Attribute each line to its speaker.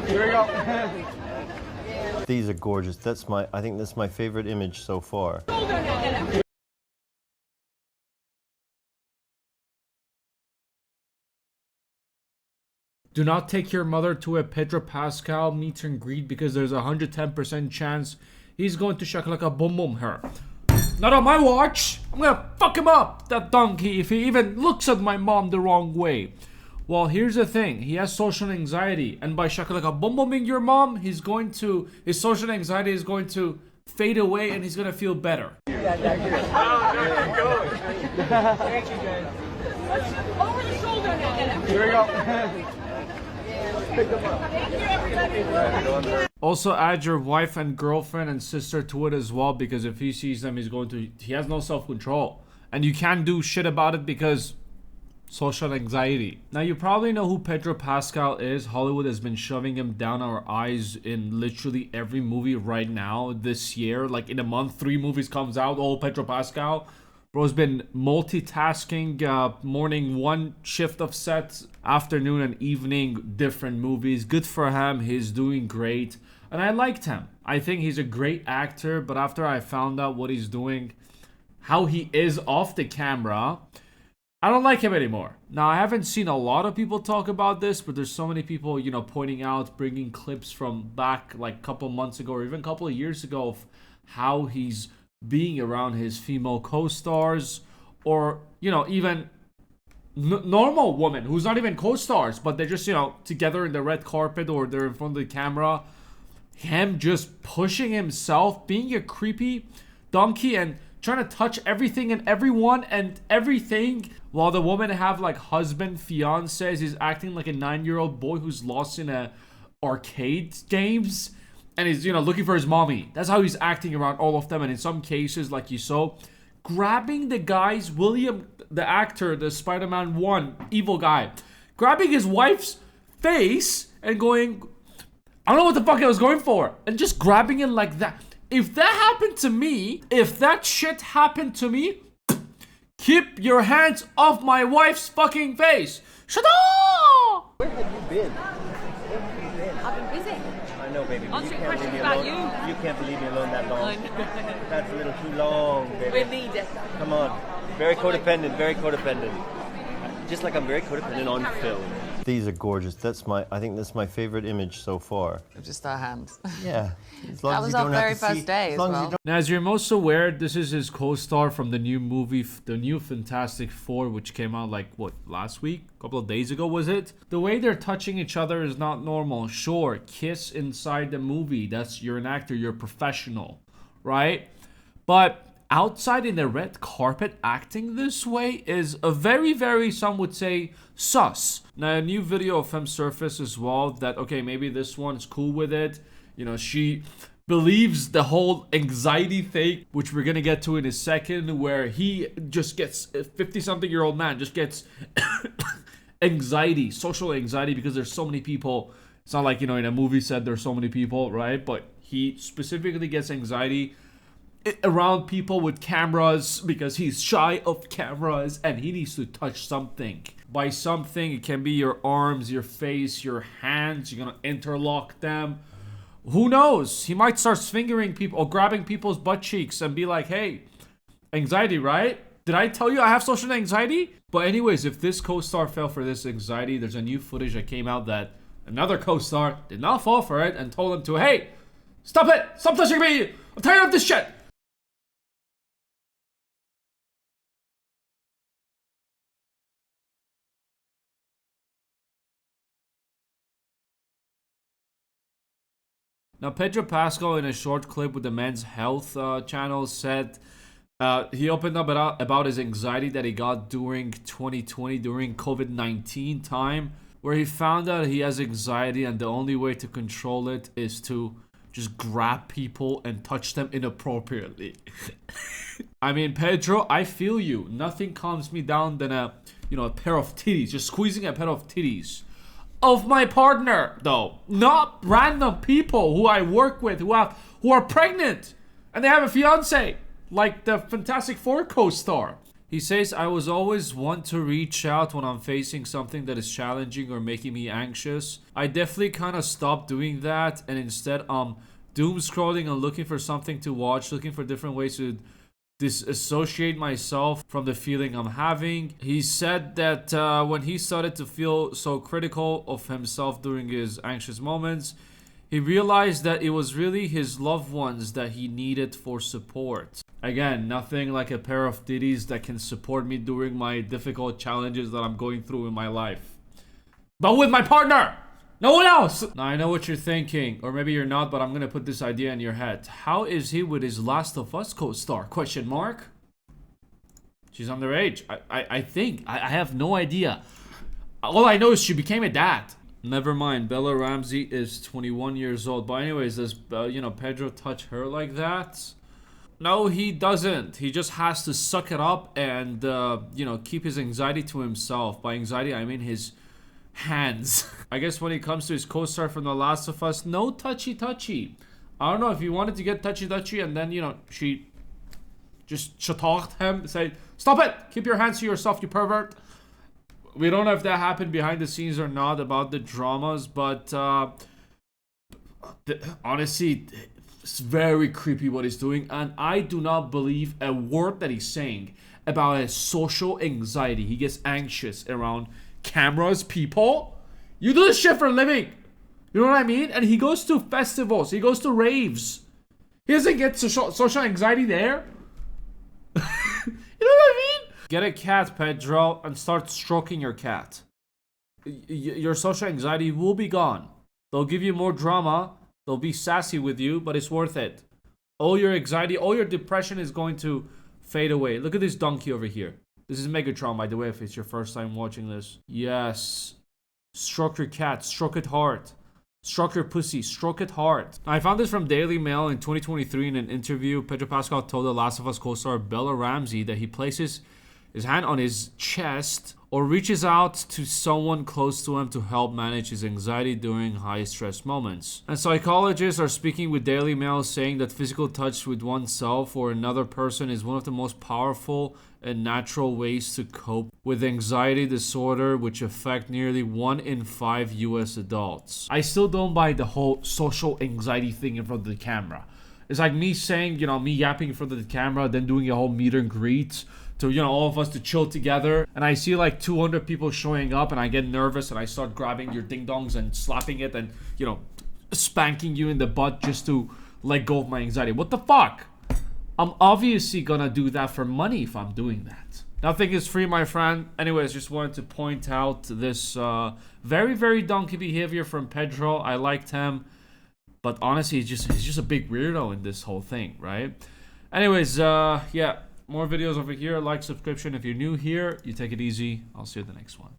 Speaker 1: Here we go.
Speaker 2: These are gorgeous. I think that's my favorite image so far.
Speaker 3: Do not take your mother to a Pedro Pascal meet and greet because there's a 110% chance he's going to shakalaka boom boom her. Not on my watch! I'm gonna fuck him up, that donkey, if he even looks at my mom the wrong way. Well, here's the thing. He has social anxiety, and by shakalaka boom booming your mom, his social anxiety is going to fade away and he's gonna feel better.
Speaker 1: Yeah, thank you. Thank you, guys.
Speaker 4: Over the shoulder now.
Speaker 1: Here we go.
Speaker 4: Thank you, everybody.
Speaker 3: Also add your wife and girlfriend and sister to it as well, because if he sees them, he has no self-control. And you can't do shit about it because social anxiety. Now you probably know who Pedro Pascal is. Hollywood has been shoving him down our eyes in literally every movie right now this year. Like in a month, 3 movies comes out, all Pedro Pascal. Bro's been multitasking, morning one shift of sets, afternoon and evening different movies. Good for him, he's doing great. And I liked him. I think he's a great actor, but after I found out what he's doing, how he is off the camera, I don't like him anymore. Now, I haven't seen a lot of people talk about this, but there's so many people, pointing out, bringing clips from back like a couple months ago or even a couple of years ago of how he's being around his female co-stars, or even normal women who's not even co-stars, but they're just together in the red carpet or they're in front of the camera. Him just pushing himself, being a creepy donkey and trying to touch everything and everyone and everything, while the woman have like husband, fiancés. He's acting like a 9-year-old boy who's lost in a arcade games. And he's, looking for his mommy. That's how he's acting around all of them. And in some cases, like you saw, grabbing the guys, William, the actor, the Spider-Man 1 evil guy, grabbing his wife's face and going, I don't know what the fuck I was going for. And just grabbing it like that. If that happened to me, if that shit happened to me, keep your hands off my wife's fucking face. Shut up!
Speaker 2: Where have you been?
Speaker 4: I've been busy.
Speaker 2: I know, baby. But
Speaker 4: Answering
Speaker 2: you can't
Speaker 4: questions
Speaker 2: leave me
Speaker 4: about
Speaker 2: alone.
Speaker 4: you.
Speaker 2: You can't leave me alone that long.
Speaker 4: I know.
Speaker 2: That's a little too long, baby.
Speaker 4: We'll need it.
Speaker 2: Come on. Very codependent, very codependent. Just like I'm very codependent on film. These are gorgeous. I think that's my favorite image so far.
Speaker 5: Just our hands.
Speaker 2: Yeah. As long
Speaker 5: That
Speaker 2: as
Speaker 5: was
Speaker 2: you
Speaker 5: our
Speaker 2: don't have
Speaker 5: very
Speaker 2: to see-
Speaker 5: first day
Speaker 2: as
Speaker 5: as
Speaker 2: long as you
Speaker 5: well.
Speaker 2: don't-
Speaker 3: Now, as you're most aware, this is his co-star from the new movie, the new Fantastic Four, which came out last week? A couple of days ago, was it? The way they're touching each other is not normal. Sure, kiss inside the movie. You're an actor, you're a professional, right? But outside in the red carpet acting this way is a very, very, some would say, sus. Now, a new video of him surfaced as well that, okay, maybe this one's cool with it. She believes the whole anxiety thing, which we're gonna get to in a second, where he just gets, a 50-something-year-old man just gets anxiety, social anxiety, because there's so many people. It's not like, in a movie set there's so many people, right? But he specifically gets anxiety around people with cameras because he's shy of cameras and he needs to touch something. By something, it can be your arms, your face, your hands. You're gonna interlock them. Who knows? He might start fingering people or grabbing people's butt cheeks and be like, hey, anxiety, right? Did I tell you I have social anxiety? But anyways, if this co-star fell for this anxiety, there's a new footage that came out that another co-star did not fall for it and told him to, hey, stop it! Stop touching me! I'm tired of this shit! Now, Pedro Pascal, in a short clip with the Men's Health channel, said he opened up about his anxiety that he got during 2020, during COVID-19 time, where he found out he has anxiety and the only way to control it is to just grab people and touch them inappropriately. I mean, Pedro, I feel you. Nothing calms me down than a pair of titties, just squeezing a pair of titties. Of my partner, though, not random people who I work with who are pregnant and they have a fiance, like the Fantastic Four co-star. He says, I was always one to reach out when I'm facing something that is challenging or making me anxious. I definitely kind of stopped doing that, and instead doom scrolling and looking for something to watch, looking for different ways to disassociate myself from the feeling I'm having. He said that when he started to feel so critical of himself during his anxious moments, he realized that it was really his loved ones that he needed for support. Again, nothing like a pair of titties that can support me during my difficult challenges that I'm going through in my life. But with my partner! No one else! Now I know what you're thinking, or maybe you're not, but I'm gonna put this idea in your head. How is he with his Last of Us co-star? Question mark? She's underage. I think. I have no idea. All I know is she became a dad. Never mind, Bella Ramsey is 21 years old. But anyways, does, Pedro touch her like that? No, he doesn't. He just has to suck it up and, keep his anxiety to himself. By anxiety, I mean his hands. I guess when it comes to his co-star from The Last of Us, no touchy-touchy. I don't know if he wanted to get touchy-touchy and then, she just talked him, say, stop it! Keep your hands to yourself, you pervert. We don't know if that happened behind the scenes or not about the dramas, but honestly, it's very creepy what he's doing, and I do not believe a word that he's saying about his social anxiety. He gets anxious around cameras, people. You do this shit for a living. You know what I mean? And he goes to festivals. He goes to raves. He doesn't get social anxiety there. You know what I mean? Get a cat, Pedro, and start stroking your cat. Your social anxiety will be gone. They'll give you more drama. They'll be sassy with you, but it's worth it. All your anxiety, all your depression is going to fade away. Look at this donkey over here. This is Megatron, by the way, if it's your first time watching this. Yes. Stroke your cat. Stroke it hard. Stroke your pussy. Stroke it hard. I found this from Daily Mail in 2023 in an interview. Pedro Pascal told The Last of Us co-star Bella Ramsey that he places his hand on his chest or reaches out to someone close to him to help manage his anxiety during high stress moments. And psychologists are speaking with Daily Mail, saying that physical touch with oneself or another person is one of the most powerful and natural ways to cope with anxiety disorder, which affect nearly 1 in 5 US adults. I still don't buy the whole social anxiety thing in front of the camera. It's like me saying, me yapping in front of the camera, then doing a whole meet and greet to, all of us to chill together. And I see like 200 people showing up and I get nervous and I start grabbing your ding-dongs and slapping it and, spanking you in the butt just to let go of my anxiety. What the fuck? I'm obviously gonna do that for money if I'm doing that. Nothing is free, my friend. Anyways, just wanted to point out this very, very donkey behavior from Pedro. I liked him. But honestly, he's just a big weirdo in this whole thing, right? Anyways, yeah. More videos over here. Like, subscription. If you're new here, you take it easy. I'll see you in the next one.